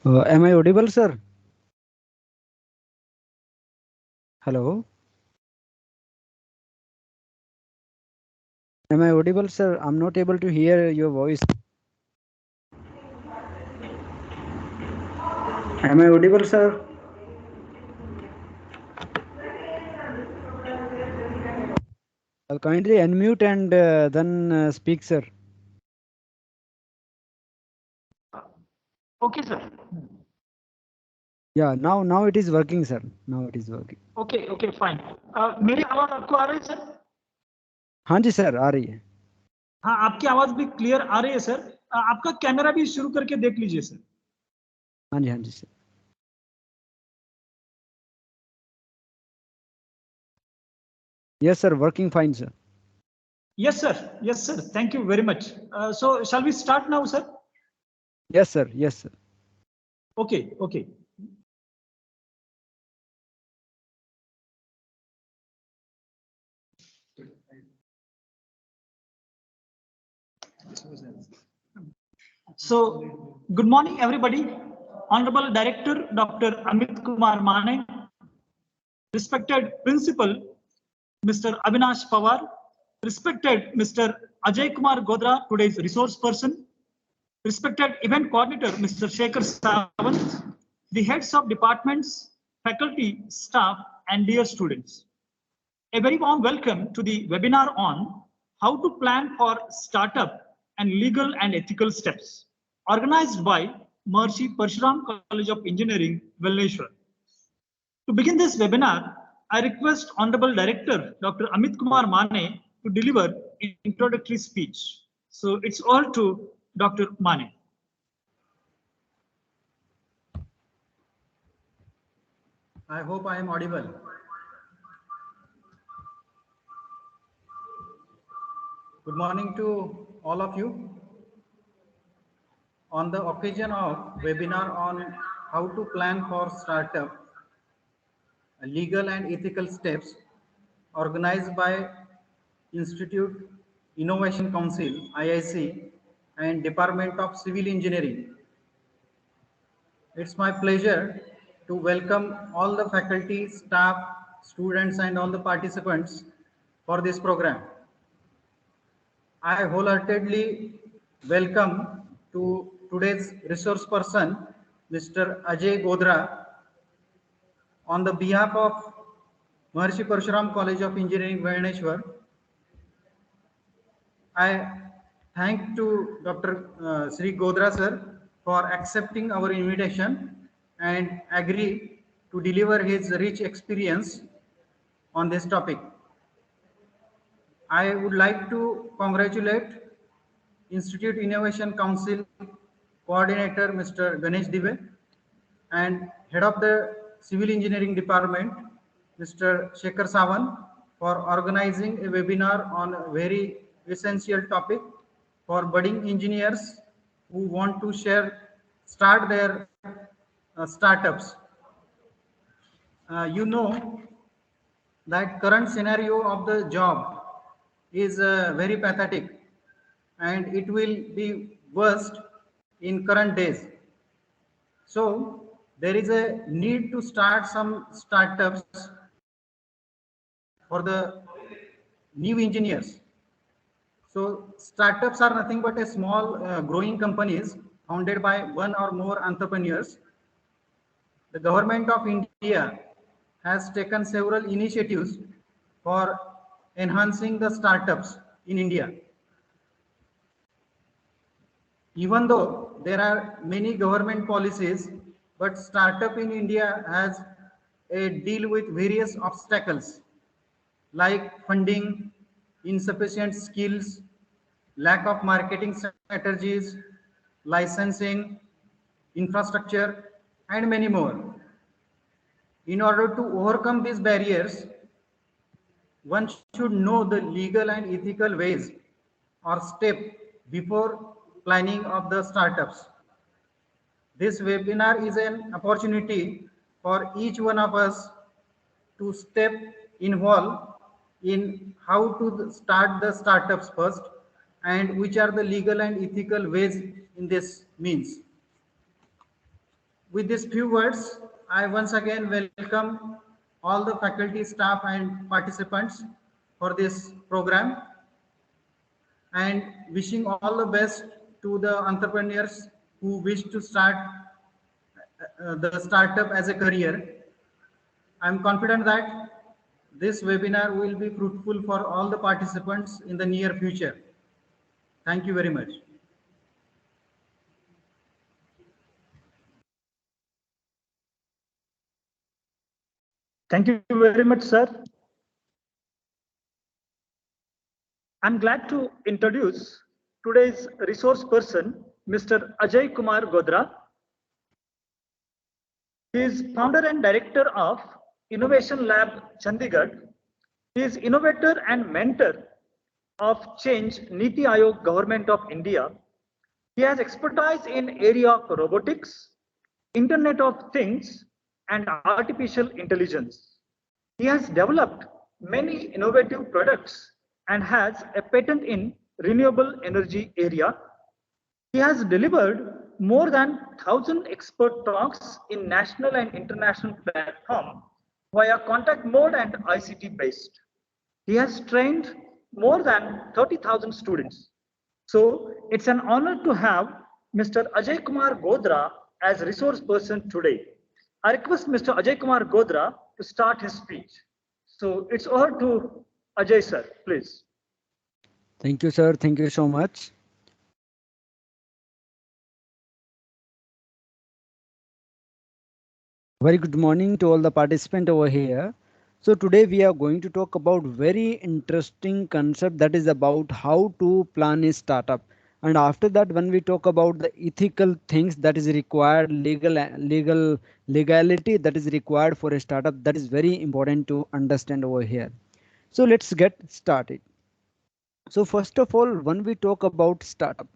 Am I audible, sir? Hello. Am I audible, sir? I'm not able to hear your voice. Am I audible, sir? Kindly unmute and then speak, sir. Okay, sir. Yeah, now it is working, sir. Now it is working. Okay, fine. मेरी आवाज आपको आ रही है sir? हाँ जी sir, आ रही है. हाँ, आपकी आवाज भी क्लियर आ रही है सर. आपका कैमरा भी शुरू करके देख लीजिए सर. हाँ जी sir. Yes, sir. Working fine, sir. Yes, sir. Thank you very much. So, shall we start now, sir? Yes, sir. Yes, sir. Okay. So, good morning, everybody. Honorable Director, Dr. Amit Kumar Mane, respected Principal, Mr. Avinash Pawar, respected Mr. Ajay Kumar Godra, today's resource person, respected event coordinator, Mr. Shekhar Sawant, the heads of departments, faculty, staff, and dear students. A very warm welcome to the webinar on how to plan for startup and legal and ethical steps, organized by Mercy Parshuram College of Engineering, Bhubaneswar. To begin this webinar, I request Honorable Director Dr. Amit Kumar Mane to deliver an introductory speech. So it's all to Dr. Mane. I hope I am audible. Good morning to all of you. On the occasion of webinar on how to plan for startup, legal and ethical steps organized by Institute Innovation Council, IIC, and Department of Civil Engineering. It's my pleasure to welcome all the faculty, staff, students, and all the participants for this program. I wholeheartedly welcome to today's resource person, Mr. Ajay Godra, on the behalf of Maharshi Parshuram College of Engineering, Bhubaneswar. I thank to Dr. Sri Godra sir for accepting our invitation and agree to deliver his rich experience on this topic. I would like to congratulate Institute Innovation Council Coordinator Mr. Ganesh Dive and Head of the Civil Engineering Department Mr. Shekhar Sawant for organizing a webinar on a very essential topic for budding engineers who want to start their startups. You know that current scenario of the job is very pathetic and it will be worst in current days. So there is a need to start some startups for the new engineers. So startups are nothing but a small growing companies founded by one or more entrepreneurs. The government of India has taken several initiatives for enhancing the startups in India. Even though there are many government policies, but startup in India has a deal with various obstacles like funding, insufficient skills, lack of marketing strategies, licensing, infrastructure, and many more. In order to overcome these barriers, one should know the legal and ethical ways or step before planning of the startups. This webinar is an opportunity for each one of us to step involved in how to start the startups first and which are the legal and ethical ways in this means. With these few words, I once again welcome all the faculty, staff, and participants for this program and wishing all the best to the entrepreneurs who wish to start the startup as a career. I'm confident that This webinar will be fruitful for all the participants in the near future. Thank you very much. Thank you very much, sir. I'm glad to introduce today's resource person, Mr. Ajay Kumar Godra. He is founder and director of Innovation Lab Chandigarh. He is innovator and mentor of Change Niti Aayog Government of India. He has expertise in area of robotics, Internet of Things, and artificial intelligence. He has developed many innovative products and has a patent in renewable energy area. He has delivered more than 1,000 expert talks in national and international platform via contact mode and ICT based. He has trained more than 30,000 students. So it's an honor to have Mr. Ajay Kumar Godra as resource person today. I request Mr. Ajay Kumar Godra to start his speech. So it's over to Ajay sir, please. Thank you, sir. Thank you so much. Very good morning to all the participants over here. So today we are going to talk about very interesting concept, that is about how to plan a startup. And after that, when we talk about the ethical things that is required, legality that is required for a startup, that is very important to understand over here. So let's get started. So first of all, when we talk about startup,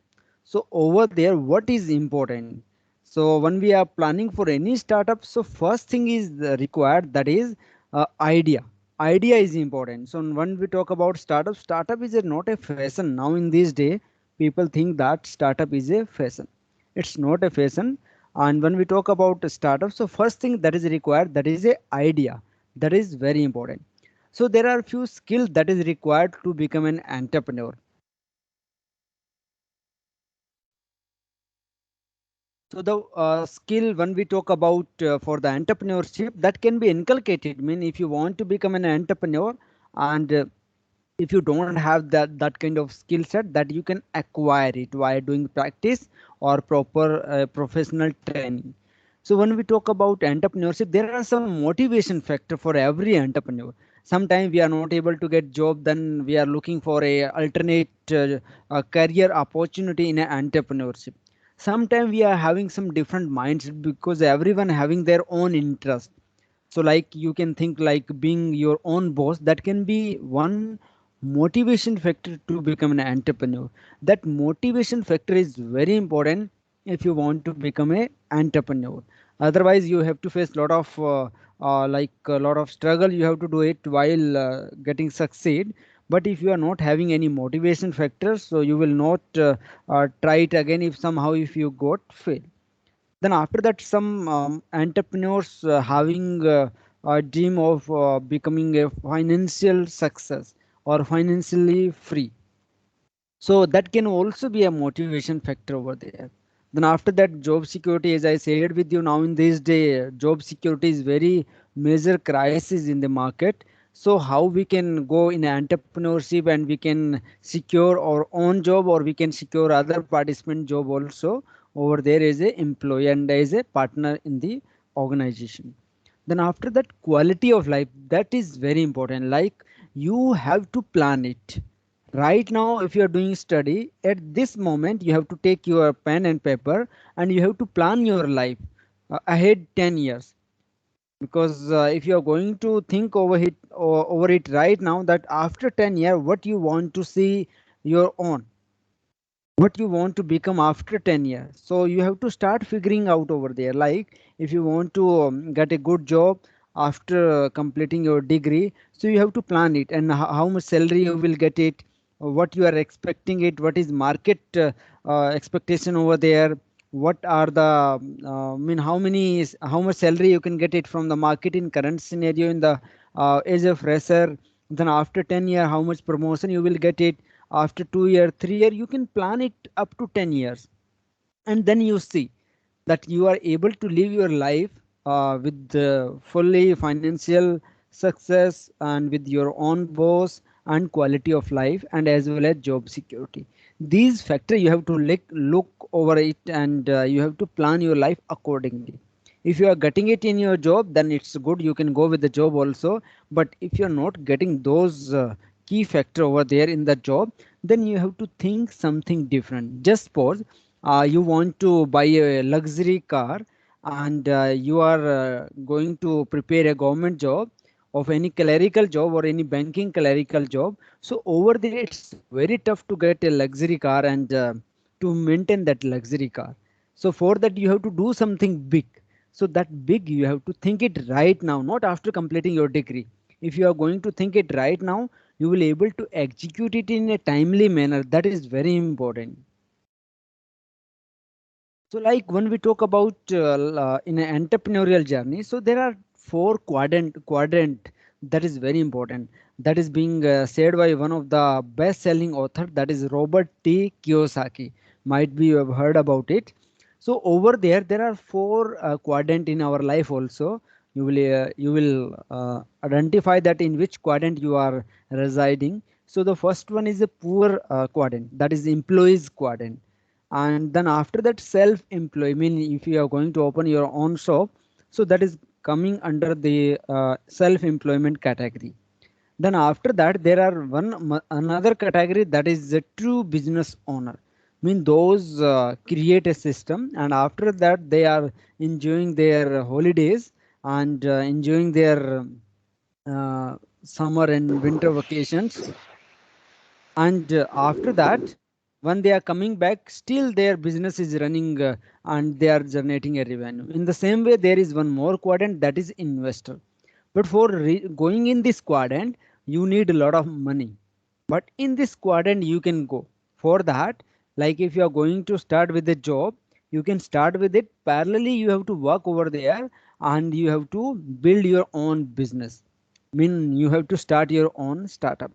so over there, what is important? So when we are planning for any startup, so first thing is required, that is idea. Idea is important. So when we talk about startup, startup is not a fashion. Now in this day, people think that startup is a fashion. It's not a fashion. And when we talk about startup, so first thing that is required, that is a idea. That is very important. So there are few skills that is required to become an entrepreneur. So the skill when we talk about for the entrepreneurship that can be inculcated. I mean, if you want to become an entrepreneur and if you don't have that kind of skill set, that you can acquire it while doing practice or proper professional training. So when we talk about entrepreneurship, there are some motivation factor for every entrepreneur. Sometimes we are not able to get job, then we are looking for a alternate career opportunity in entrepreneurship. Sometimes we are having some different minds because everyone having their own interest. So like you can think like being your own boss, that can be one motivation factor to become an entrepreneur. That motivation factor is very important if you want to become a entrepreneur. Otherwise you have to face a lot of like a lot of struggle. You have to do it while getting succeed. But if you are not having any motivation factors, so you will not try it again if somehow if you got fail. Then after that, some entrepreneurs having a dream of becoming a financial success or financially free. So that can also be a motivation factor over there. Then after that, job security, as I said with you, now in this day, job security is very major crisis in the market. So how we can go in entrepreneurship and we can secure our own job, or we can secure other participant job also over there as a employee and as a partner in the organization. Then after that, quality of life, that is very important. Like you have to plan it. Right now, if you are doing study, at this moment, you have to take your pen and paper and you have to plan your life ahead 10 years. Because if you are going to think over it right now, that after 10 years, what you want to see your own, what you want to become after 10 years. So you have to start figuring out over there. Like if you want to get a good job after completing your degree, so you have to plan it and how much salary you will get it, what you are expecting it, what is market expectation over there, what are the how much salary you can get it from the market in current scenario in the as a fresher. Then after 10 year, how much promotion you will get it after 2 year, 3 year. You can plan it up to 10 years, and then you see that you are able to live your life with fully financial success and with your own boss and quality of life and as well as job security. These factors you have to look over it, and you have to plan your life accordingly. If you are getting it in your job, then it's good, you can go with the job also. But if you're not getting those key factor over there in the job, then you have to think something different. Just suppose you want to buy a luxury car, and you are going to prepare a government job of any clerical job or any banking clerical job. So over there it's very tough to get a luxury car and to maintain that luxury car. So for that you have to do something big. So that big you have to think it right now, not after completing your degree. If you are going to think it right now, you will able to execute it in a timely manner. That is very important. So like when we talk about in an entrepreneurial journey, so there are four quadrant that is very important. That is being said by one of the best selling author, that is Robert T. Kiyosaki. Might be you have heard about it. So over there are four quadrant in our life also. You will identify that in which quadrant you are residing. So the first one is a poor quadrant, that is employees quadrant. And then after that self-employed, mean if you are going to open your own shop, so that is coming under the self-employment category. Then after that there are another category, that is the true business owner, mean those create a system and after that they are enjoying their holidays and enjoying their uh, summer and winter vacations. And after that when they are coming back, still their business is running and they are generating a revenue. In the same way there is one more quadrant, that is investor. But for going in this quadrant you need a lot of money, but in this quadrant you can go. For that, like if you are going to start with a job, you can start with it parallelly, you have to work over there and you have to build your own business, mean you have to start your own startup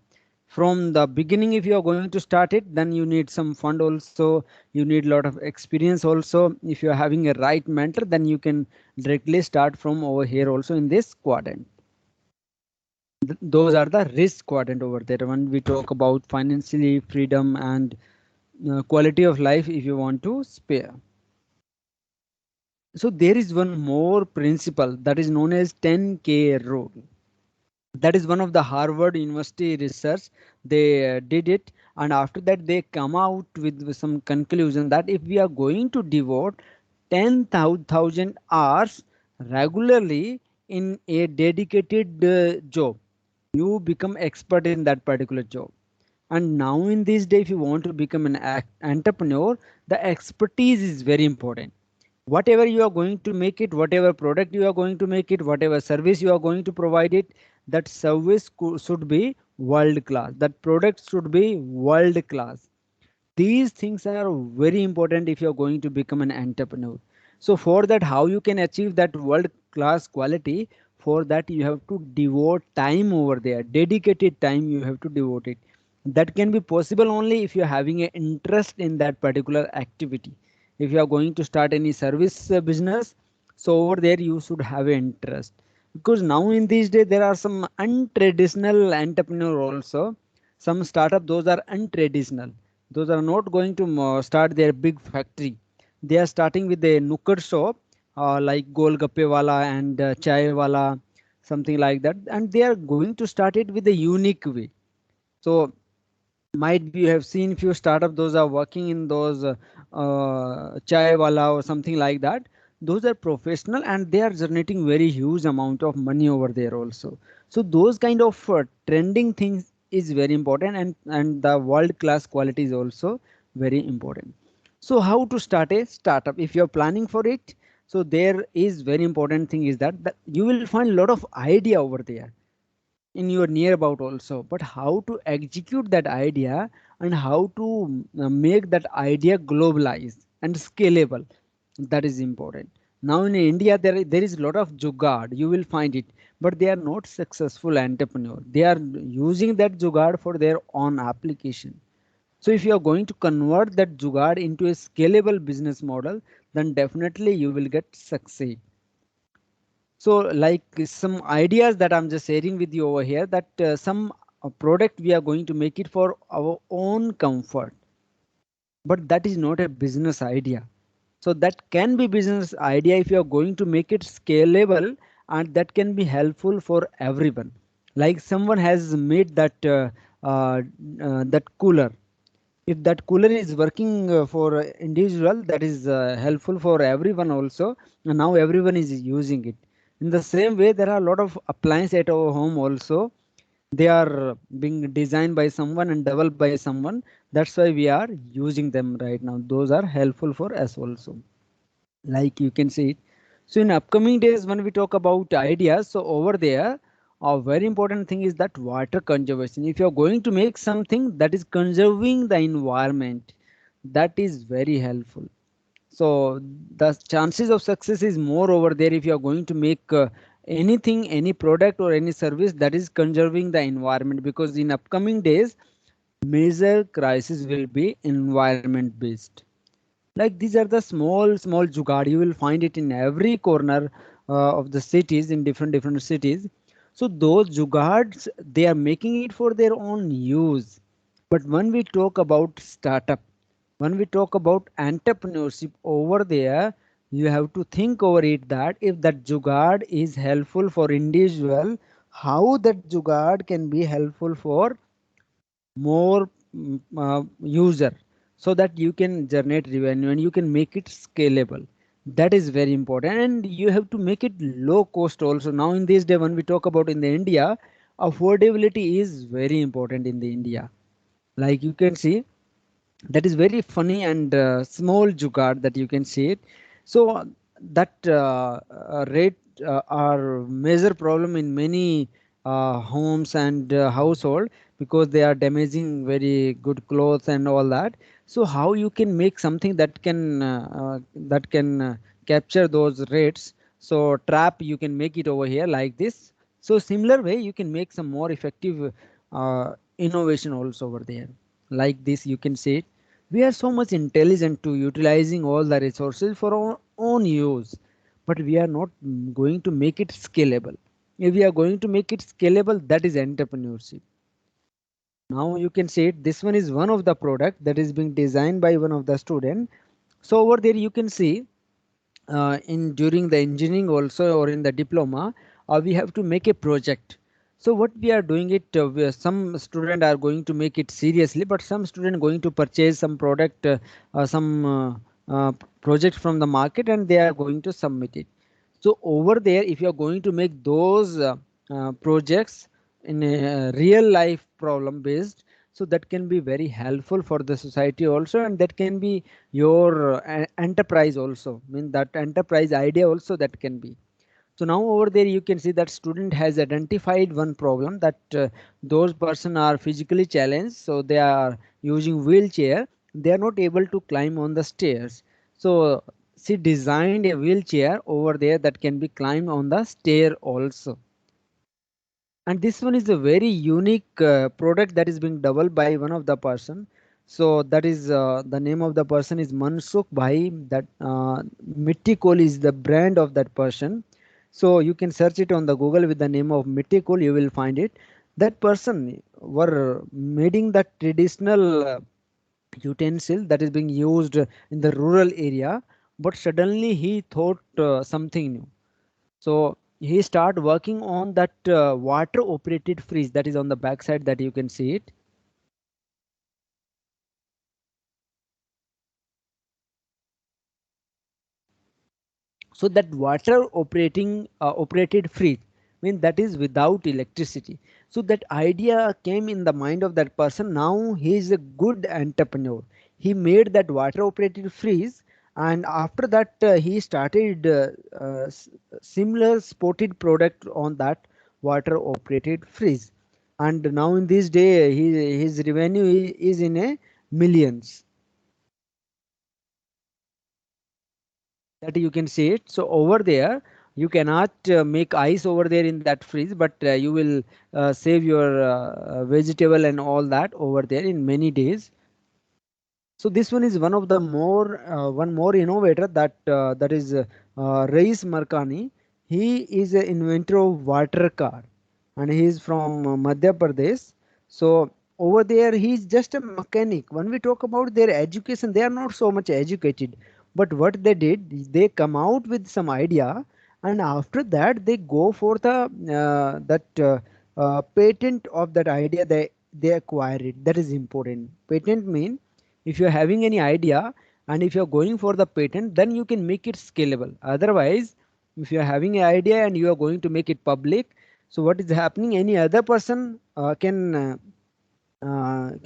from the beginning. If you are going to start it, then you need some fund also, you need a lot of experience also. If you are having a right mentor, then you can directly start from over here also in this quadrant. Those are the risk quadrant over there when we talk about financially freedom and quality of life if you want to spare. So there is one more principle that is known as 10K rule. That is one of the Harvard University research. They did it, and after that they come out with some conclusion that if we are going to devote 10,000 hours regularly in a dedicated job, you become expert in that particular job. And now in this day, if you want to become an entrepreneur, the expertise is very important. Whatever you are going to make it, whatever product you are going to make it, whatever service you are going to provide it, that service should be world class, that product should be world class. These things are very important if you are going to become an entrepreneur. So for that, how you can achieve that world class quality, for that you have to devote time over there, dedicated time you have to devote it. That can be possible only if you're having an interest in that particular activity. If you are going to start any service business, so over there you should have an interest, because now in these days there are some untraditional entrepreneur also. Some startup, those are untraditional, those are not going to start their big factory. They are starting with a nukkad shop, like golgappe wala and chai wala, something like that, and they are going to start it with a unique way. So might be you have seen few startup, those are working in those chai wala or something like that. Those are professional and they are generating very huge amount of money over there also. So those kind of trending things is very important, and the world class quality is also very important. So how to start a startup if you are planning for it? So there is very important thing is that you will find a lot of idea over there in your near about also, but how to execute that idea and how to make that idea globalized and scalable, that is important. Now in India there is a lot of jugaad, you will find it, but they are not successful entrepreneur, they are using that jugaad for their own application. So if you are going to convert that jugaad into a scalable business model, then definitely you will get succeed. So like some ideas that I'm just sharing with you over here, that some product we are going to make it for our own comfort, but that is not a business idea. So that can be business idea if you are going to make it scalable, and that can be helpful for everyone. Like someone has made that that cooler. If that cooler is working for individual, that is helpful for everyone also, and now everyone is using it. In the same way, there are a lot of appliances at our home also. They are being designed by someone and developed by someone. That's why we are using them right now. Those are helpful for us also, like you can see it. So in upcoming days, when we talk about ideas, so over there, a very important thing is that water conservation. If you're going to make something that is conserving the environment, that is very helpful. So the chances of success is more over there if you are going to make anything, any product or any service that is conserving the environment, because in upcoming days, major crisis will be environment based. Like these are the small jugaad, you will find it in every corner of the cities, in different cities. So those jugaads, they are making it for their own use. But when we talk about startup, when we talk about entrepreneurship over there, you have to think over it that if that jugaad is helpful for individual, how that jugaad can be helpful for more user, so that you can generate revenue and you can make it scalable. That is very important, and you have to make it low cost also. Now in this day, when we talk about in the India, affordability is very important in the India. Like you can see, that is very funny and small jugaad that you can see it. So that rate are major problem in many homes and household, because they are damaging very good clothes and all that. So how you can make something that can capture those rates? So trap, you can make it over here like this. So similar way, you can make some more effective innovation also over there. Like this, you can see it. We are so much intelligent to utilizing all the resources for our own use, but we are not going to make it scalable. If we are going to make it scalable, that is entrepreneurship. Now you can see it. This one is one of the product that is being designed by one of the student. So over there you can see in during the engineering also, or in the diploma, we have to make a project. So what we are doing it, some student are going to make it seriously, but some student going to purchase some product, some project from the market, and they are going to submit it. So over there, if you are going to make those projects in a real life problem based, so that can be very helpful for the society also, and that can be your enterprise also. I mean that enterprise idea also, that can be. So now over there you can see that student has identified one problem, that those person are physically challenged, so they are using wheelchair, they are not able to climb on the stairs. So she designed a wheelchair over there that can be climbed on the stair also. And this one is a very unique product that is being developed by one of the person. So that is the name of the person is Mansukh Bhai. That Mitti Coal is the brand of that person. So you can search it on the Google with the name of Mitti Coal, you will find it. That person were making that traditional utensil that is being used in the rural area, but suddenly he thought something new. So he start working on that water operated fridge that is on the back side, that you can see it. So that water operated fridge, mean that is without electricity. So that idea came in the mind of that person. Now he is a good entrepreneur. He made that water operated fridge, and after that he started similar spotted product on that water operated fridge. And now in this day, his revenue is in a millions, that you can see it. So over there, you cannot make ice over there in that freeze, but you will save your vegetable and all that over there in many days. So this one is one of the one more innovator, that that is Rais Markani. he is an inventor of water car, and he is from Madhya Pradesh. So over there he is just a mechanic. When we talk about their education, they are not so much educated, but what they did, they come out with some idea, and after that they go for the patent of that idea. They acquire it. That is important. Patent mean, if you are having any idea and if you are going for the patent, then you can make it scalable. Otherwise, if you are having an idea and you are going to make it public, so what is happening, any other person can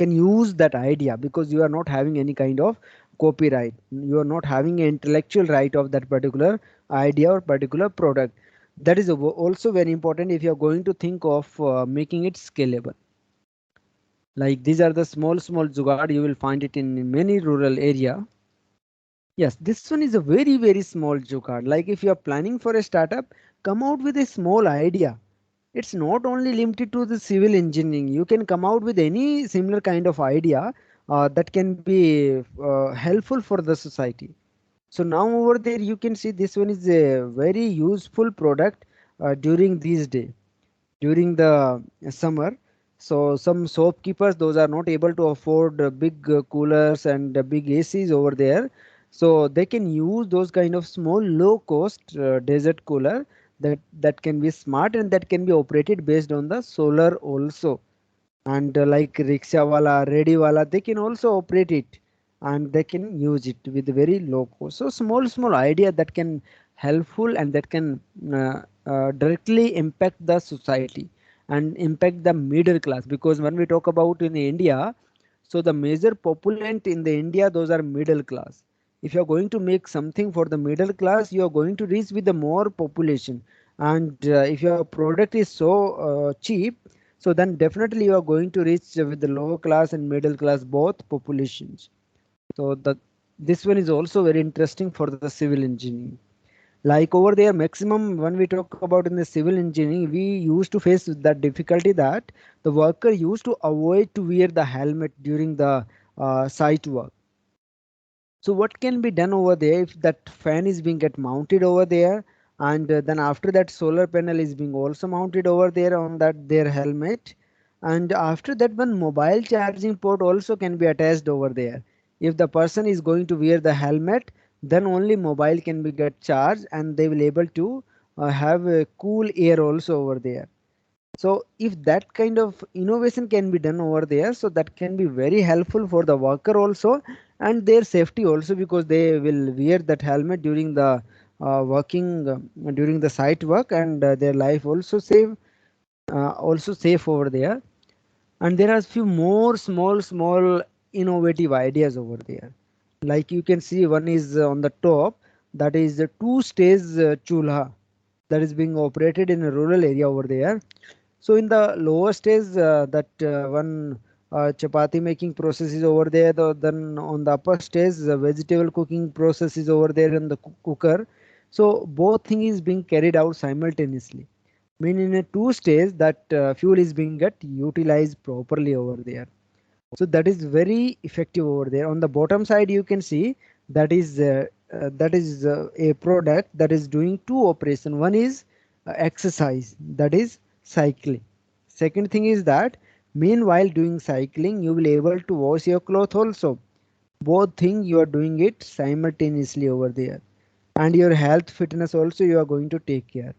use that idea, because you are not having any kind of copyright, you are not having an intellectual right of that particular idea or particular product. That is also very important if you are going to think of making it scalable. Like these are the small jugaad, you will find it in many rural area. Yes, this one is a very small jugaad. Like if you are planning for a startup, come out with a small idea. It's not only limited to the civil engineering. You can come out with any similar kind of idea that can be helpful for the society. So now over there you can see this one is a very useful product during these days, during the summer. So some shopkeepers, those are not able to afford big coolers and big ACs over there, so they can use those kind of small low cost desert cooler that can be smart and that can be operated based on the solar also. And like rickshaw wala, ready wala, they can also operate it and they can use it with very low cost. So small idea that can helpful and that can directly impact the society and impact the middle class, because when we talk about in India, so the major population in the India, those are middle class. If you are going to make something for the middle class, you are going to reach with the more population. And if your product is so cheap, so then definitely you are going to reach with the lower class and middle class both populations. So this one is also very interesting for the civil engineering. Like over there, maximum when we talk about in the civil engineering, we used to face that difficulty that the worker used to avoid to wear the helmet during the site work. So what can be done over there if that fan is being get mounted over there, and then after that solar panel is being also mounted over there on that their helmet, and after that one mobile charging port also can be attached over there. If the person is going to wear the helmet, then only mobile can be get charged and they will able to have a cool air also over there. So if that kind of innovation can be done over there, so that can be very helpful for the worker also and their safety also, because they will wear that helmet during the working during the site work, and their life also safe over there. And there are few more small innovative ideas over there. Like you can see one is on the top, that is the two-stage chulha that is being operated in a rural area over there. So in the lower stage, that one chapati making process is over there. Then on the upper stage, the vegetable cooking process is over there in the cooker. So both thing is being carried out simultaneously. Mean in a two stage that fuel is being get utilized properly over there. So that is very effective over there. On the bottom side, you can see that is a product that is doing two operation. One is exercise, that is cycling. Second thing is that meanwhile doing cycling, you will able to wash your cloth also. Both thing you are doing it simultaneously over there, and your health fitness also you are going to take care.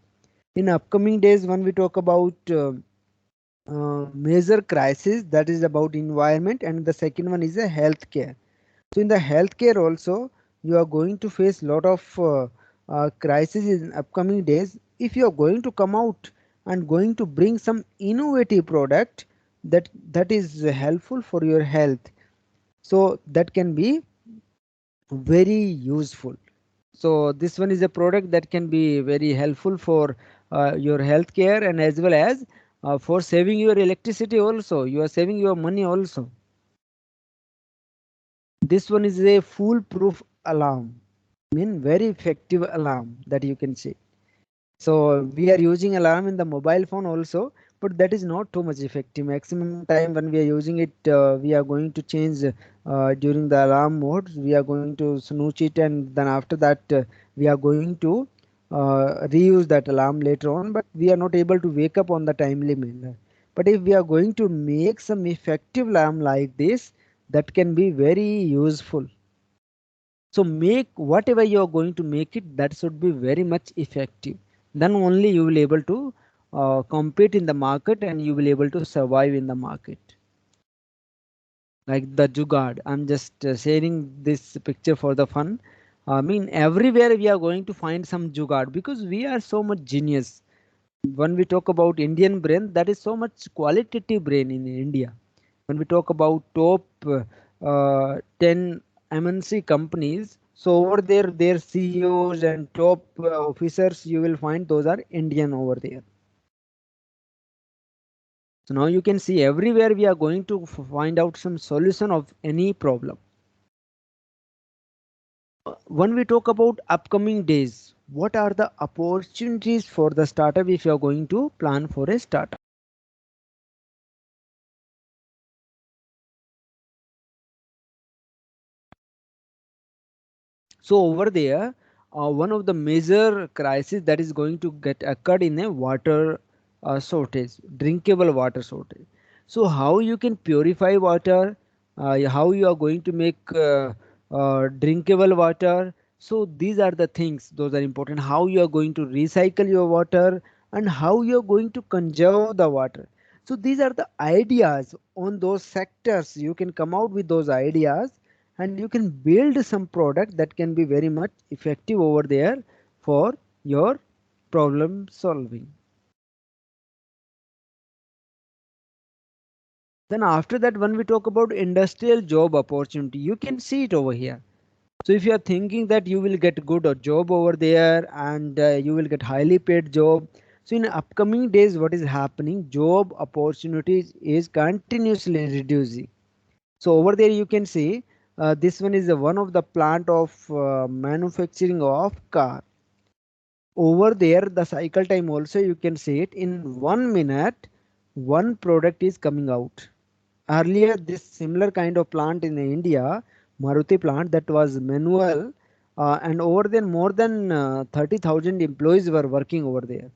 In upcoming days, when we talk about major crisis, that is about environment, and the second one is a healthcare. So in the healthcare also, you are going to face lot of crisis in upcoming days. If you are going to come out and going to bring some innovative product that is helpful for your health, so that can be very useful. So this one is a product that can be very helpful for your healthcare, and as well as for saving your electricity also. You are saving your money also. This one is a foolproof alarm, mean very effective alarm that you can see. So we are using alarm in the mobile phone also, but that is not too much effective. Maximum time when we are using it, we are going to change during the alarm mode. We are going to snooze it, and then after that we are going to reuse that alarm later on, but we are not able to wake up on the timely manner. But if we are going to make some effective alarm like this, that can be very useful. So make whatever you are going to make it, that should be very much effective. Then only you will able to compete in the market, and you will able to survive in the market. Like the Jugaad, I'm just sharing this picture for the fun. I mean, everywhere we are going to find some Jugaad because we are so much genius. When we talk about Indian brain, that is so much qualitative brain in India. When we talk about top 10 MNC companies, so over there, their CEOs and top officers, you will find those are Indian over there. So now you can see everywhere we are going to find out some solution of any problem. When we talk about upcoming days, what are the opportunities for the startup if you are going to plan for a startup? So over there, one of the major crises that is going to get occurred in a water shortage, drinkable water shortage. So how you can purify water, how you are going to make drinkable water. So these are the things, those are important. How you are going to recycle your water, and how you are going to conserve the water. So these are the ideas on those sectors. You can come out with those ideas, and you can build some product that can be very much effective over there for your problem solving. Then after that, when we talk about industrial job opportunity, you can see it over here. So if you are thinking that you will get good job over there, and you will get highly paid job, so in upcoming days what is happening, job opportunities is continuously reducing. So over there you can see this one is one of the plant of manufacturing of car. Over there the cycle time also you can see it in 1 minute, one product is coming out. Earlier this similar kind of plant in India, Maruti plant, that was manual, and over there more than 30,000 employees were working over there.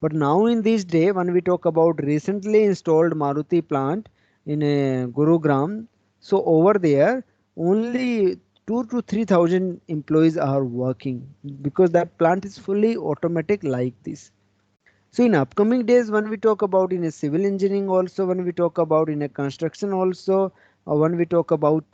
But now in this day, when we talk about recently installed Maruti plant in Gurugram, so over there only 2 to 3,000 employees are working, because that plant is fully automatic like this. So in upcoming days, when we talk about in a civil engineering also, when we talk about in a construction also, when we talk about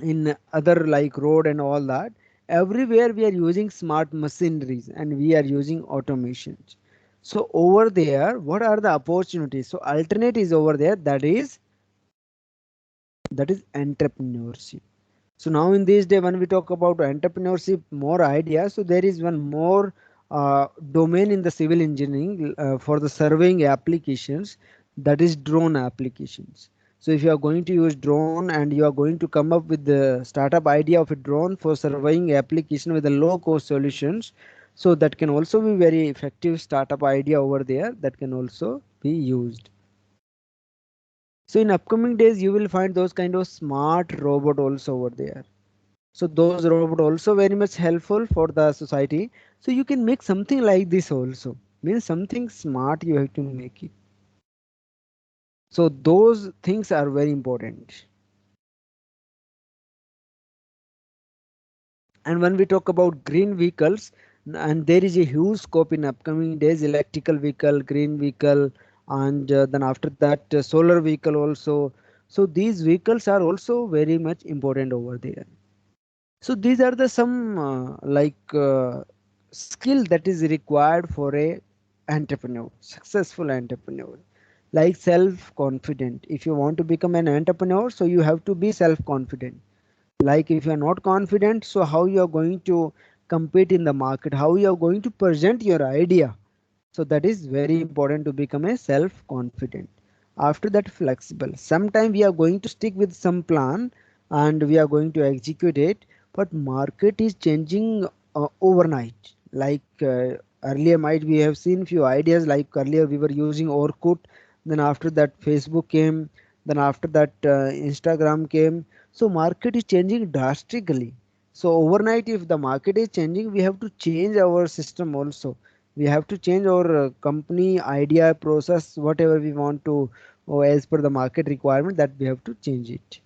in other like road and all that, everywhere we are using smart machineries and we are using automations. So over there, what are the opportunities? So alternate is over there, that is entrepreneurship. So now in this day, when we talk about entrepreneurship, more ideas, so there is one more domain in the civil engineering for the surveying applications, that is drone applications. So if you are going to use drone and you are going to come up with the startup idea of a drone for surveying application with the low cost solutions, so that can also be very effective startup idea over there, that can also be used. So in upcoming days, you will find those kind of smart robot also over there. So those robots also very much helpful for the society. So you can make something like this also, means something smart you have to make it. So those things are very important. And when we talk about green vehicles, and there is a huge scope in upcoming days, electrical vehicle, green vehicle, and then after that solar vehicle also. So these vehicles are also very much important over there. So these are the some skill that is required for a entrepreneur, successful entrepreneur, like self confident. If you want to become an entrepreneur, so you have to be self confident. Like if you are not confident, so how you are going to compete in the market, how you are going to present your idea. So that is very important to become a self confident. After that, flexible. Sometime we are going to stick with some plan and we are going to execute it, but market is changing overnight. Like earlier might we have seen few ideas, like earlier we were using Orkut, then after that Facebook came, then after that Instagram came. So market is changing drastically. So overnight, if the market is changing, we have to change our system also. We have to change our company idea, process, whatever we want to, or as per the market requirement, that we have to change it.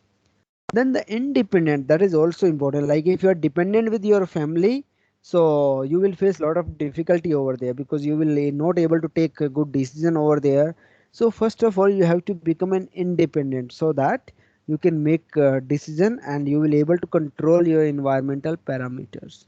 Then the independent, that is also important. Like if you are dependent with your family, so you will face a lot of difficulty over there, because you will not able to take a good decision over there. So first of all, you have to become an independent, so that you can make a decision and you will able to control your environmental parameters.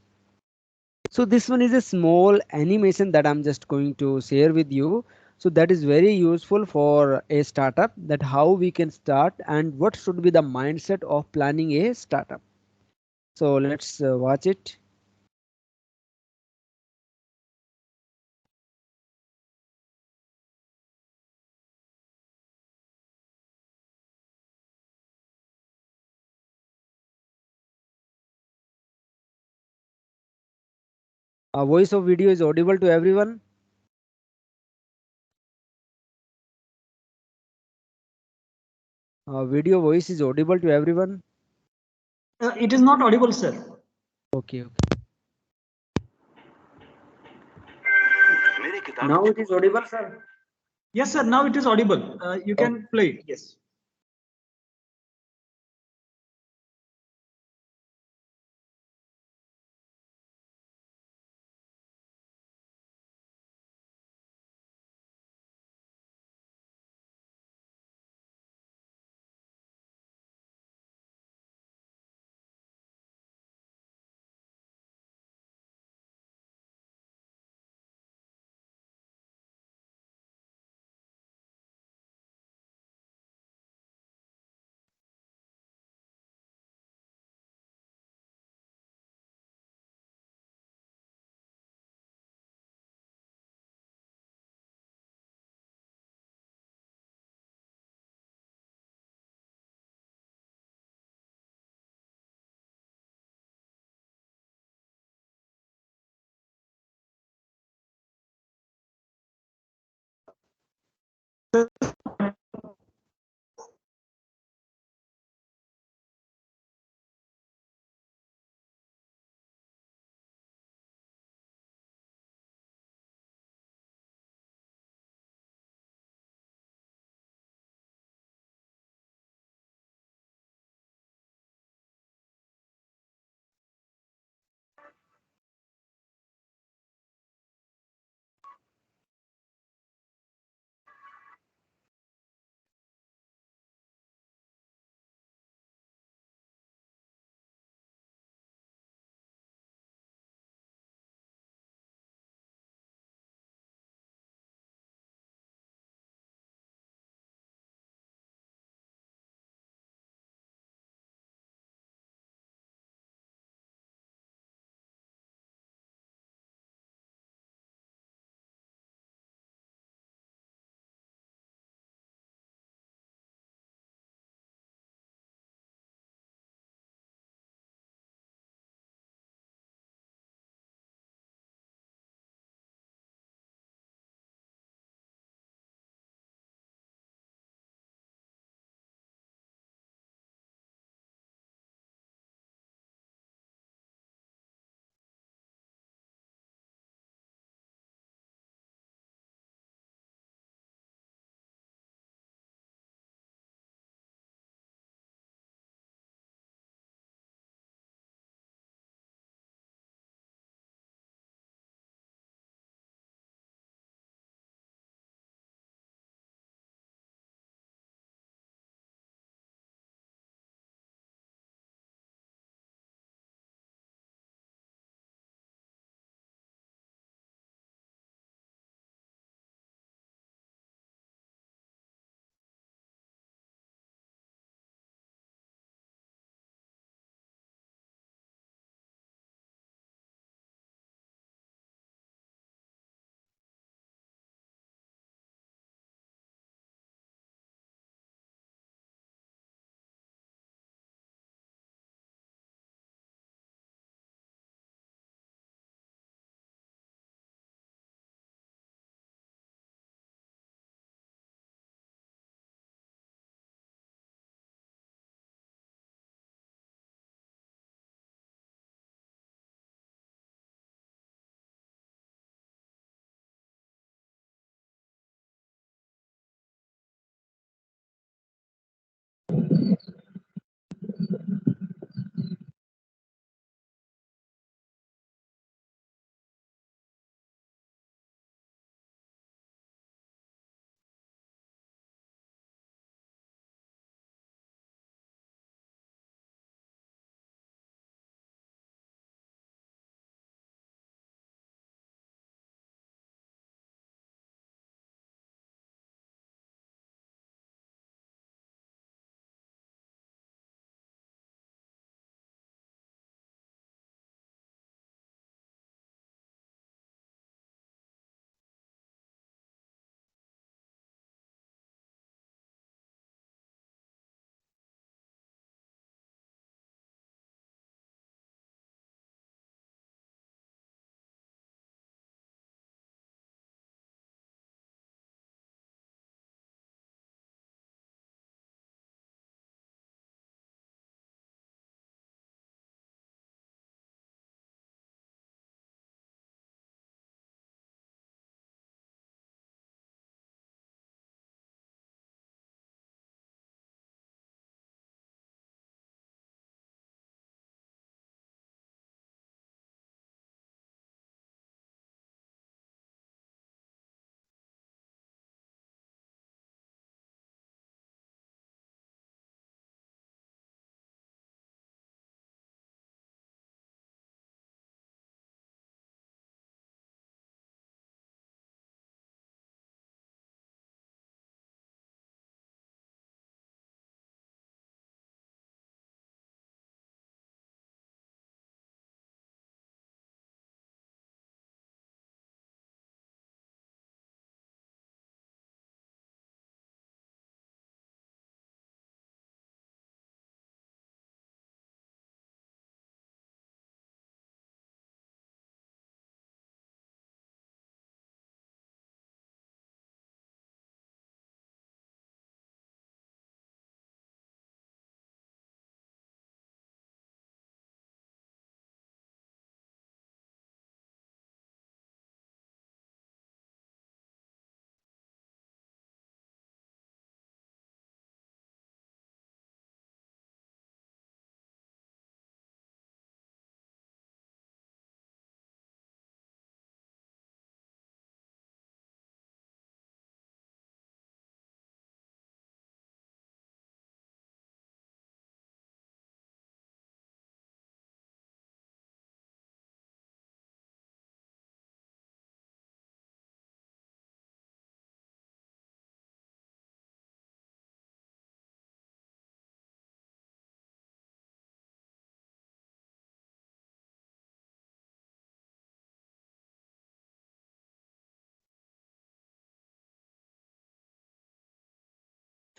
So this one is a small animation that I'm just going to share with you. So that is very useful for a startup, that how we can start and what should be the mindset of planning a startup. So let's watch it. Voice of video is audible to everyone. Video voice is audible to everyone. It is not audible, sir. Okay, okay. Now it is audible, sir. Yes, sir. Now it is audible. You can play it. Yes.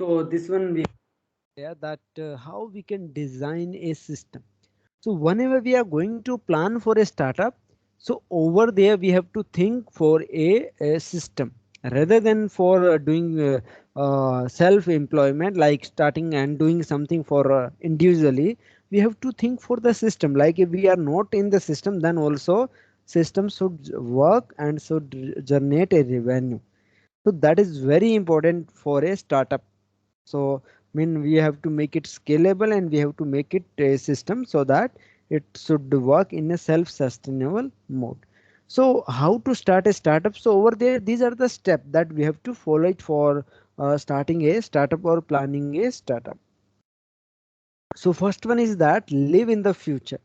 So this one we that how we can design a system. So whenever we are going to plan for a startup, so over there we have to think for a system rather than for doing self-employment, like starting and doing something for individually. We have to think for the system. Like if we are not in the system, then also system should work and should generate a revenue. So that is very important for a startup. So mean we have to make it scalable and we have to make it a system so that it should work in a self-sustainable mode. So how to start a startup? So over there, these are the steps that we have to follow it for starting a startup or planning a startup. So first one is that live in the future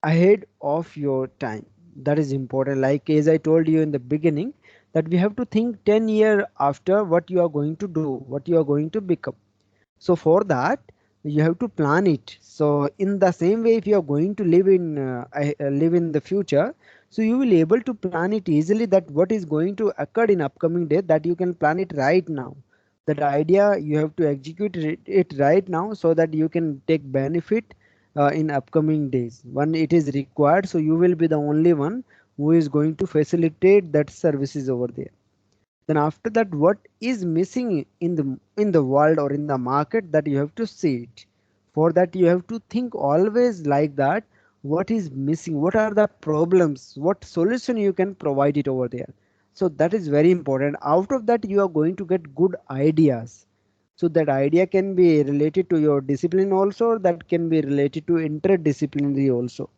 ahead of your time. That is important. Like as I told you in the beginning, that we have to think 10 years after what you are going to do, what you are going to become. So for that you have to plan it. So in the same way, if you are going to live in the future, so you will able to plan it easily, that what is going to occur in upcoming day, that you can plan it right now. That idea you have to execute it right now so that you can take benefit in upcoming days when it is required. So you will be the only one who is going to facilitate that services over there. Then after that, what is missing in the world or in the market, that you have to see it. For that you have to think always like that, what is missing, what are the problems, what solution you can provide it over there. So that is very important. Out of that you are going to get good ideas. So that idea can be related to your discipline also, or that can be related to interdisciplinary also.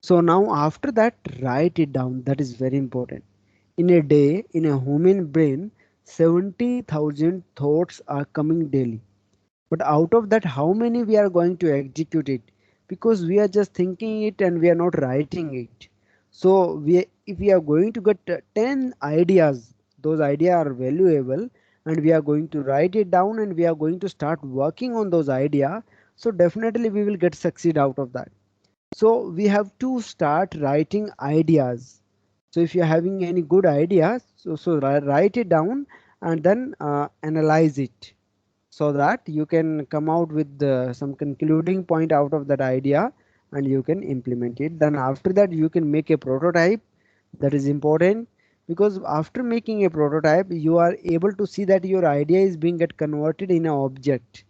So now after that, write it down. That is very important. In a day, in a human brain, 70,000 thoughts are coming daily. But out of that, how many we are going to execute it? Because we are just thinking it and we are not writing it. So if we are going to get 10 ideas, those ideas are valuable, and we are going to write it down and we are going to start working on those ideas. So definitely we will get succeed out of that. So we have to start writing ideas. So if you're having any good ideas, so write it down and then analyze it, so that you can come out with some concluding point out of that idea and you can implement it. Then after that you can make a prototype. That is important, because after making a prototype you are able to see that your idea is being get converted in an object.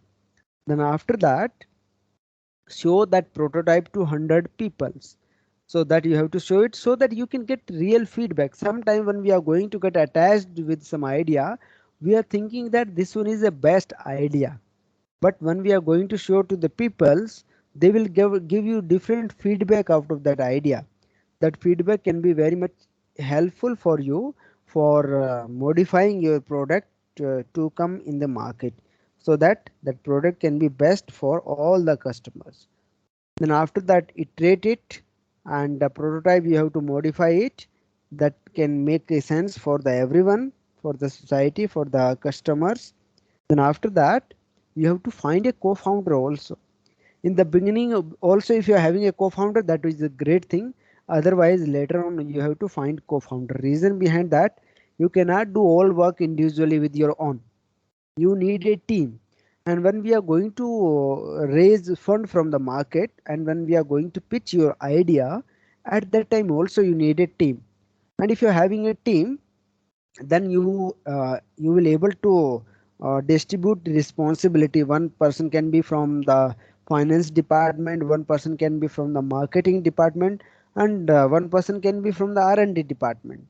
Then after that, show that prototype to 100 peoples. So that you have to show it so that you can get real feedback. Sometime when we are going to get attached with some idea, we are thinking that this one is the best idea, but when we are going to show to the peoples, they will give you different feedback out of that idea. That feedback can be very much helpful for you for modifying your product to come in the market, so that that product can be best for all the customers. Then after that, iterate it, and the prototype you have to modify it, that can make a sense for the everyone, for the society, for the customers. Then after that, you have to find a co-founder also. In the beginning also, if you are having a co-founder, that is a great thing. Otherwise later on you have to find co-founder. Reason behind that, you cannot do all work individually with your own. You need a team. And when we are going to raise fund from the market, and when we are going to pitch your idea, at that time also you need a team. And if you are having a team, then you will able to distribute the responsibility. One person can be from the finance department, one person can be from the marketing department, and one person can be from the R&D department.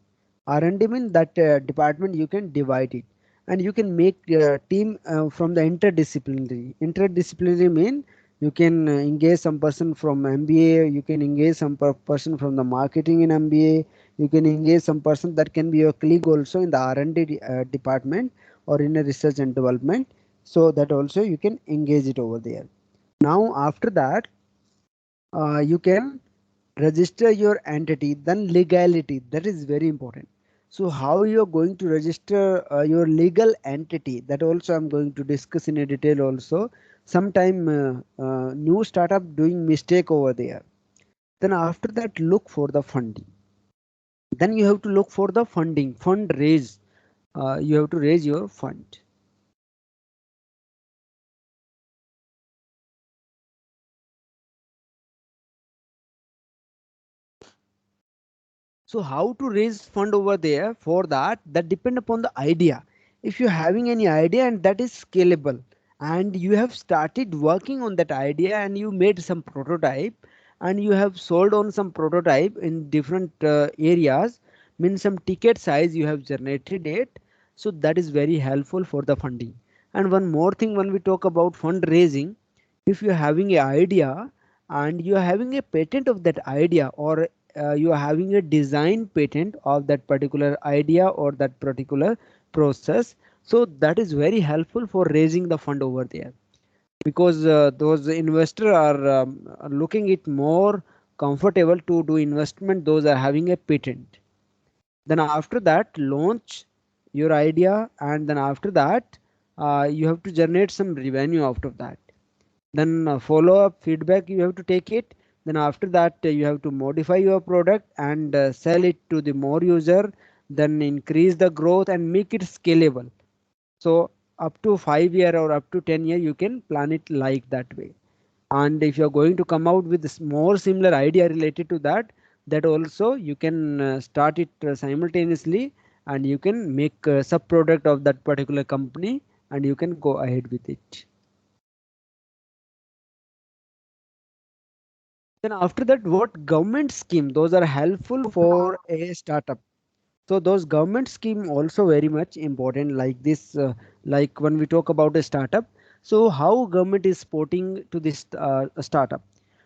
R&D means that department you can divide it, and you can make team from the interdisciplinary mean you can engage some person from MBA, you can engage some person from the marketing in MBA, you can engage some person that can be your colleague also in the R&D department or in a research and development, so that also you can engage it over there. Now after that, you can register your entity. Then legality, that is very important. So how you are going to register your legal entity, that also I'm going to discuss in a detail also. Sometime new startup doing mistake over there. Then after that, look for the funding. Then you have to look for the funding, fundraise. You have to raise your fund. So how to raise fund over there? For that, that depend upon the idea. If you're having any idea and that is scalable, and you have started working on that idea and you made some prototype and you have sold on some prototype in different areas, means some ticket size you have generated it. So that is very helpful for the funding. And one more thing, when we talk about fundraising, if you're having an idea and you're having a patent of that idea, or you are having a design patent of that particular idea or that particular process, so that is very helpful for raising the fund over there, because those investors are looking it more comfortable to do investment, those are having a patent. Then after that, launch your idea, and then after that you have to generate some revenue out of that. Then follow up feedback you have to take it. Then after that you have to modify your product and sell it to the more user, then increase the growth and make it scalable. So up to 5 year or up to 10 year you can plan it like that way. And if you're going to come out with this more similar idea related to that, that also you can start it simultaneously, and you can make a sub product of that particular company and you can go ahead with it. Then after that, what government scheme, those are helpful for a startup. So those government scheme also very much important, like this, like when we talk about a startup. So how government is supporting to this startup.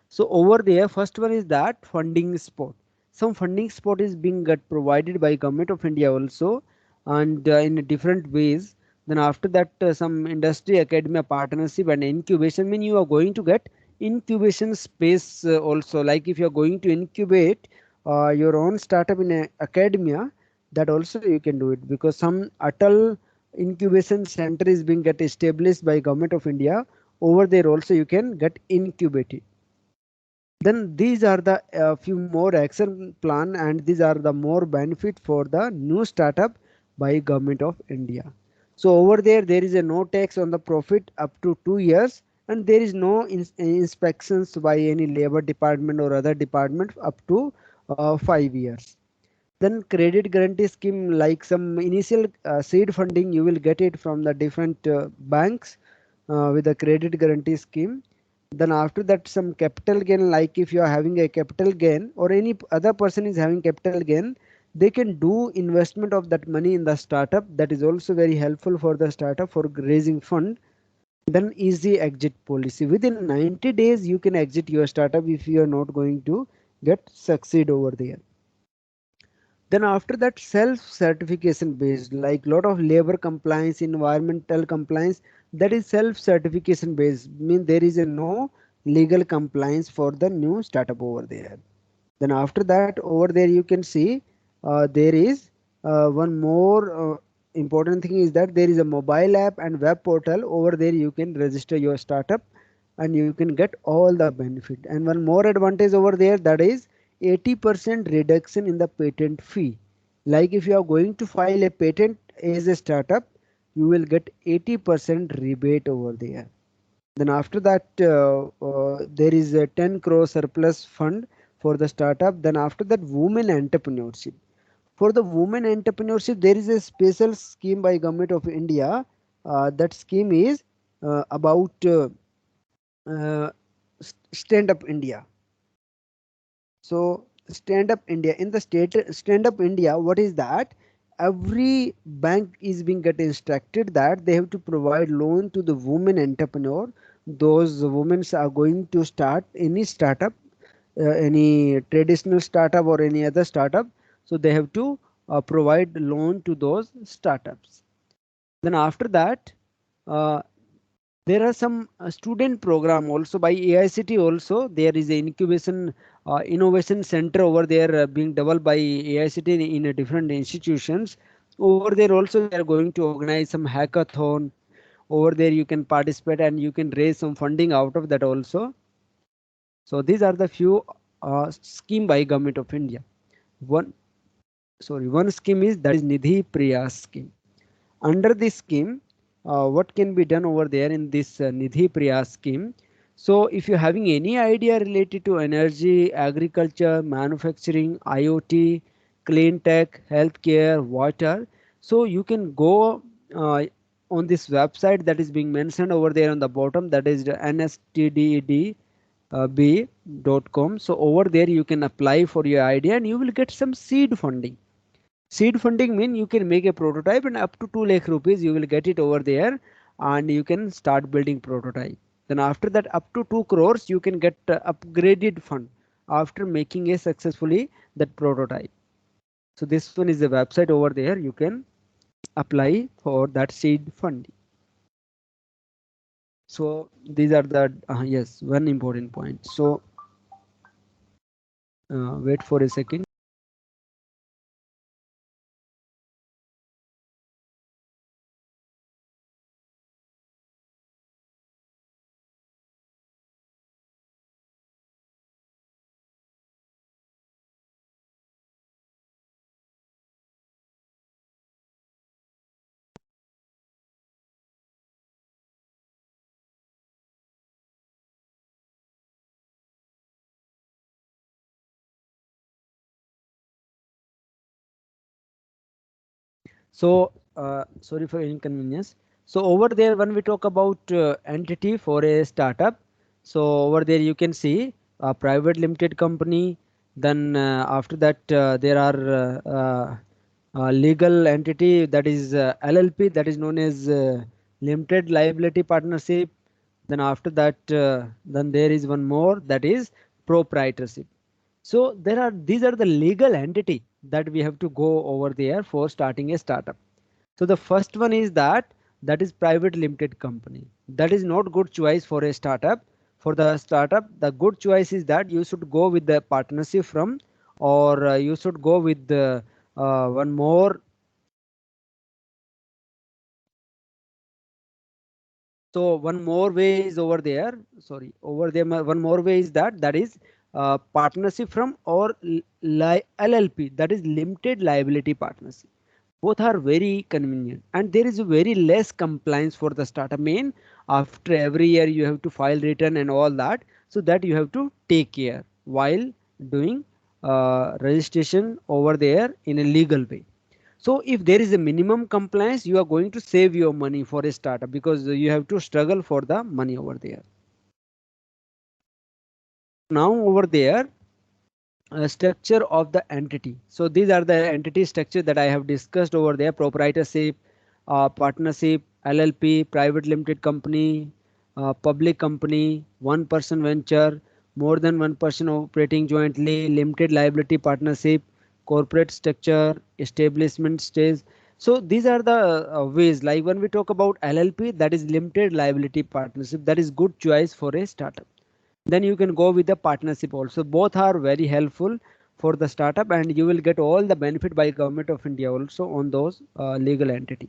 So over there, first one is that funding support. Some funding support is being got provided by Government of India also, and in different ways. Then after that, some industry academia partnership and incubation, mean you are going to get incubation space also. Like if you are going to incubate your own startup in a academia, that also you can do it, because some Atal incubation center is being get established by Government of India. Over there also you can get incubated. Then these are the few more action plan, and these are the more benefit for the new startup by Government of India. So over there is a no tax on the profit up to 2 years, and there is no inspections by any labor department or other department up to 5 years. Then credit guarantee scheme, like some initial seed funding you will get it from the different banks with the credit guarantee scheme. Then after that, some capital gain, like if you are having a capital gain or any other person is having capital gain, they can do investment of that money in the startup. That is also very helpful for the startup for raising fund. Then easy exit policy, within 90 days you can exit your startup if you are not going to get succeed over there. Then after that, self certification based, like lot of labor compliance, environmental compliance, that is self certification based, mean there is a no legal compliance for the new startup over there. Then after that, over there you can see there is one more important thing is that there is a mobile app and web portal. Over there you can register your startup and you can get all the benefit. And one more advantage over there, that is 80% reduction in the patent fee. Like if you are going to file a patent as a startup, you will get 80% rebate over there. Then after that, there is a 10 crore surplus fund for the startup. Then after that, women entrepreneurship. For the women entrepreneurship, there is a special scheme by Government of India. That scheme is about uh, Stand Up India. So Stand Up India, in the state Stand Up India, what is that? Every bank is being get instructed that they have to provide loan to the women entrepreneur. Those women are going to start any startup, any traditional startup or any other startup. So they have to provide loan to those startups. Then after that, uh, there are some student program also by AICT also. There is a incubation innovation center over there being developed by AICT in a different institutions. Over there also they are going to organize some hackathon. Over there you can participate and you can raise some funding out of that also. So these are the few scheme by Government of India. One, sorry, one scheme is that is Nidhi Priyas scheme. Under this scheme, what can be done over there in this Nidhi Priyas scheme? So if you're having any idea related to energy, agriculture, manufacturing, IoT, clean tech, healthcare, water. So you can go on this website that is being mentioned over there on the bottom, that is the nstdb.com. So over there you can apply for your idea and you will get some seed funding. Seed funding mean you can make a prototype and up to 2 lakh rupees you will get it over there, and you can start building prototype. Then after that, up to 2 crores you can get upgraded fund after making a successfully that prototype. So this one is the website over there. You can apply for that seed funding. So these are the yes, one important point. So wait for a second. So sorry for inconvenience. So over there, when we talk about entity for a startup, so over there you can see a private limited company. Then after that there are legal entity, that is LLP, that is known as limited liability partnership. Then after that then there is one more, that is proprietorship. So there are, these are the legal entity that we have to go over there for starting a startup. So the first one is that is private limited company. That is not good choice for a startup. For the startup, the good choice is that you should go with the partnership from, or you should go with the one more. So one more way is over there. Sorry, over there one more way is that is partnership from, or LLP, that is limited liability partnership. Both are very convenient and there is very less compliance for the startup. Main, after every year you have to file return and all that, so that you have to take care while doing registration over there in a legal way. So if there is a minimum compliance, you are going to save your money for a startup, because you have to struggle for the money over there. Now over there, structure of the entity. So these are the entity structure that I have discussed over there: proprietorship, partnership, LLP, private limited company, public company, one person venture, more than one person operating jointly, limited liability partnership, corporate structure, establishment stage. So these are the ways. Like when we talk about LLP, that is limited liability partnership, that is good choice for a startup. Then you can go with the partnership also. Both are very helpful for the startup, and you will get all the benefit by Government of India also on those legal entity.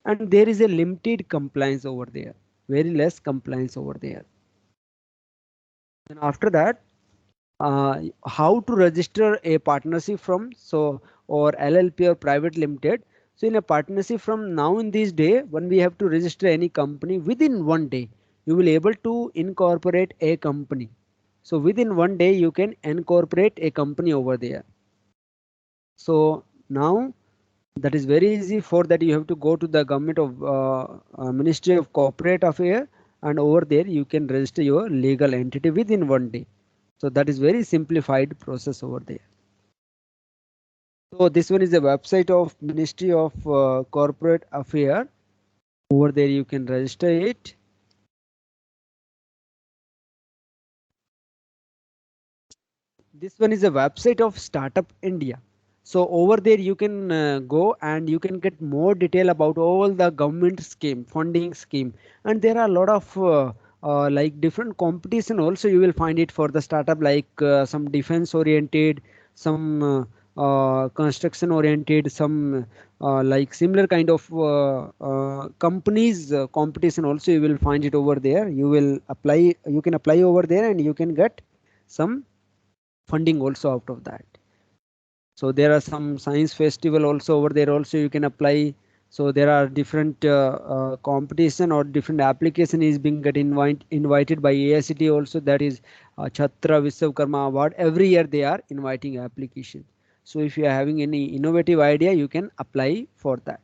And there is a limited compliance over there, very less compliance over there. And after that, how to register a partnership from, so, or LLP or private limited. So in a partnership from, now in this day, when we have to register any company, within one day you will able to incorporate a company. So within one day you can incorporate a company over there. So now that is very easy. For that you have to go to the Government of Ministry of Corporate Affairs, and over there you can register your legal entity within one day. So that is very simplified process over there. So this one is the website of Ministry of Corporate Affairs. Over there you can register it. This one is a website of Startup India. So over there you can go and you can get more detail about all the government scheme, funding scheme, and there are a lot of like different competition also you will find it for the startup, like some defense oriented, some construction oriented, some like similar kind of companies competition also you will find it over there. You will apply, you can apply over there and you can get some funding also out of that. So there are some science festival also over there also you can apply. So there are different competition or different application is being invited by AICT also, that is Chhatra Vishwakarma Award. Every year they are inviting application. So if you are having any innovative idea, you can apply for that.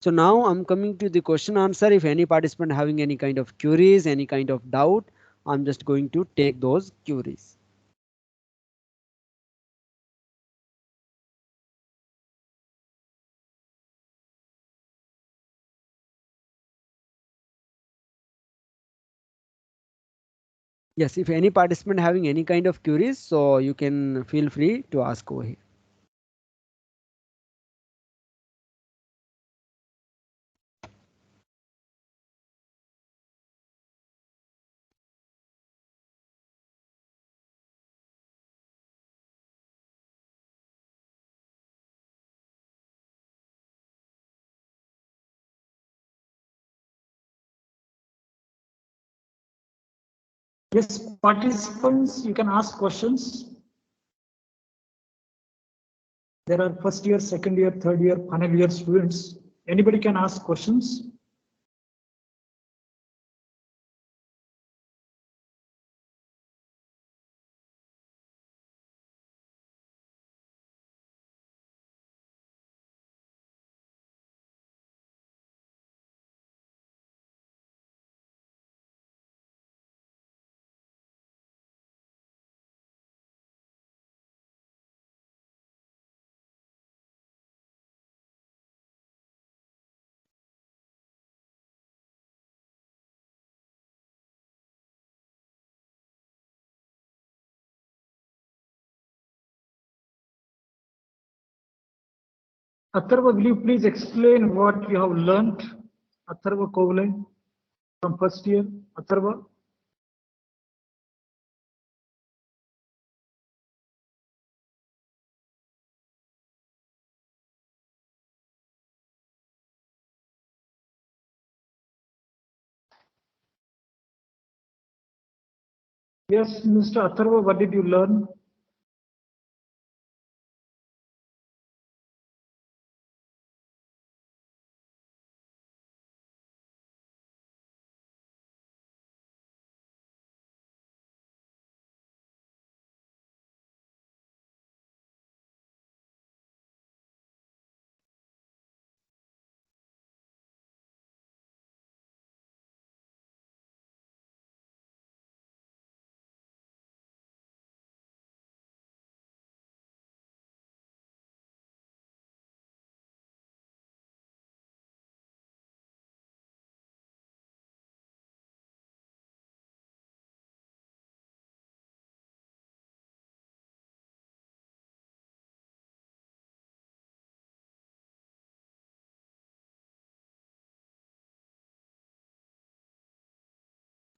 So now I'm coming to the question answer. If any participant having any kind of queries, any kind of doubt, I'm just going to take those queries. Yes, if any participant having any kind of queries, so you can feel free to ask over here. Yes, participants, you can ask questions. There are first year, second year, third year, final year students. Anybody can ask questions. Atharva, will you please explain what you have learned? Atharva Kovale from first year. Atharva. Yes, Mr. Atharva, what did you learn?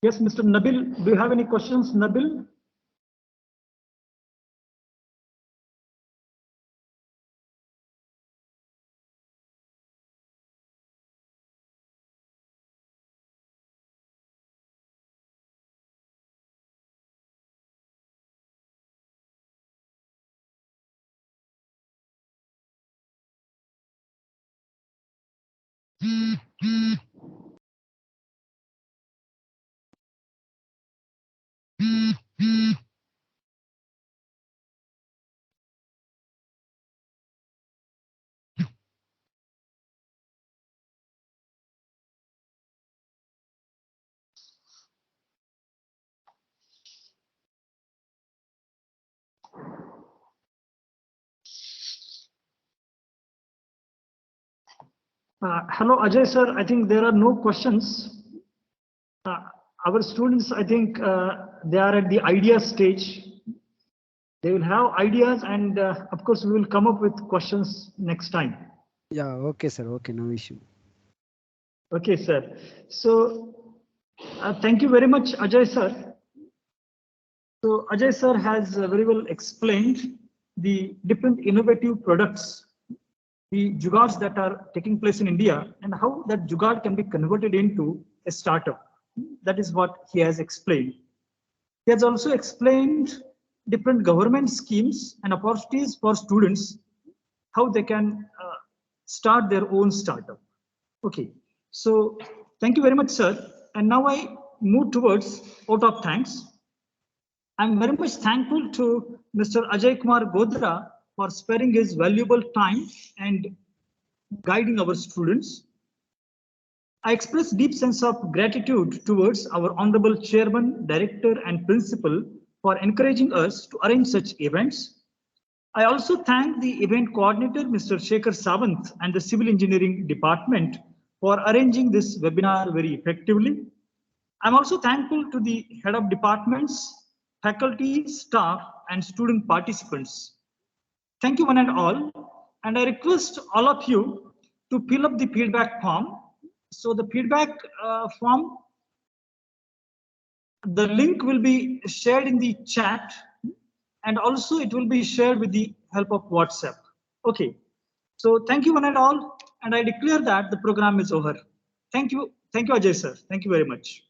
Yes, Mr. Nabil, do you have any questions, Nabil? Hello, Ajay sir. I think there are no questions. Our students, I think they are at the idea stage. They will have ideas, and of course, we will come up with questions next time. Yeah, okay, sir. Okay, no issue. Okay, sir. So, thank you very much, Ajay sir. So, Ajay sir has very well explained the different innovative products, the jugaads that are taking place in India, and how that jugaad can be converted into a startup. That is what he has explained. He has also explained different government schemes and opportunities for students, how they can start their own startup. Okay, so thank you very much, sir. And now I move towards vote of thanks. I'm very much thankful to Mr. Ajay Kumar Godra for sparing his valuable time and guiding our students. I express deep sense of gratitude towards our Honorable Chairman, Director and Principal for encouraging us to arrange such events. I also thank the event coordinator, Mr. Shekhar Sawant, and the Civil Engineering Department for arranging this webinar very effectively. I'm also thankful to the head of departments, faculty, staff, and student participants. Thank you one and all. And I request all of you to fill up the feedback form. So the feedback form, the link will be shared in the chat, and also it will be shared with the help of WhatsApp. Okay. So thank you one and all. And I declare that the program is over. Thank you. Thank you, Ajay sir. Thank you very much.